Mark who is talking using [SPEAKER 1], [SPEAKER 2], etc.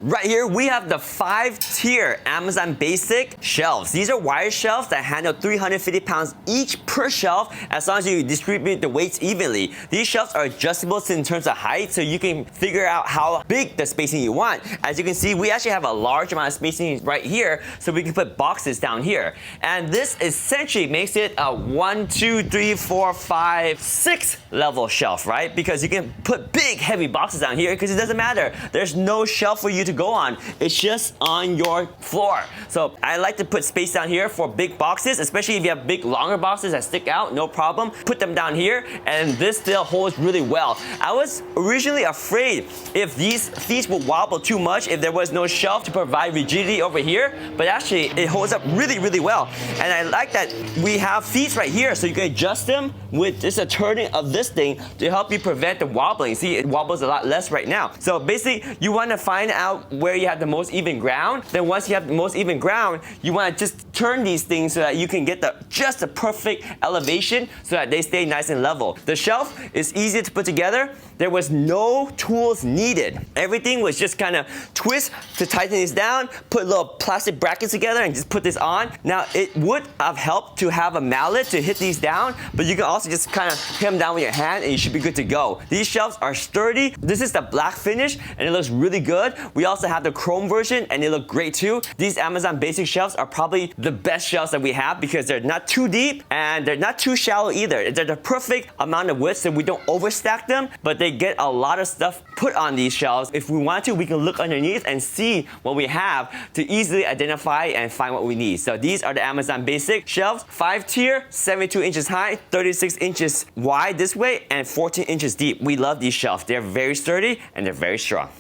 [SPEAKER 1] Right here, we have the 5-tier Amazon Basic shelves. These are wire shelves that handle 350 pounds each per shelf as long as you distribute the weights evenly. These shelves are adjustable in terms of height, so you can figure out how big the spacing you want. As you can see, we actually have a large amount of spacing right here, so we can put boxes down here. And this essentially makes it a 1, 2, 3, 4, 5, 6 level shelf, right? Because you can put big, heavy boxes down here because it doesn't matter. There's no shelf for you to go on. It's just on your floor. So I like to put space down here for big boxes, especially if you have big, longer boxes that stick out, no problem. Put them down here, and this still holds really well. I was originally afraid if these feet would wobble too much if there was no shelf to provide rigidity over here, but actually it holds up really, really well. And I like that we have feet right here, so you can adjust them with just a turning of this thing to help you prevent the wobbling. See, it wobbles a lot less right now. So basically, you want to find out where you have the most even ground. Then once you have the most even ground, you want to just turn these things so that you can get just the perfect elevation so that they stay nice and level. The shelf is easy to put together. There was no tools needed. Everything was just kind of twist to tighten this down, put little plastic brackets together and just put this on. Now, it would have helped to have a mallet to hit these down, but you can also just kind of hit them down with your hand and you should be good to go. These shelves are sturdy. This is the black finish and it looks really good. We also have the chrome version and they look great too. These Amazon Basic shelves are probably the best shelves that we have because they're not too deep and they're not too shallow either. They're the perfect amount of width so we don't overstack them, but they get a lot of stuff put on these shelves. If we want to, we can look underneath and see what we have to easily identify and find what we need. So these are the Amazon Basic shelves, 5-tier, 72 inches high, 36 inches wide this way, and 14 inches deep. We love these shelves. They're very sturdy and they're very strong.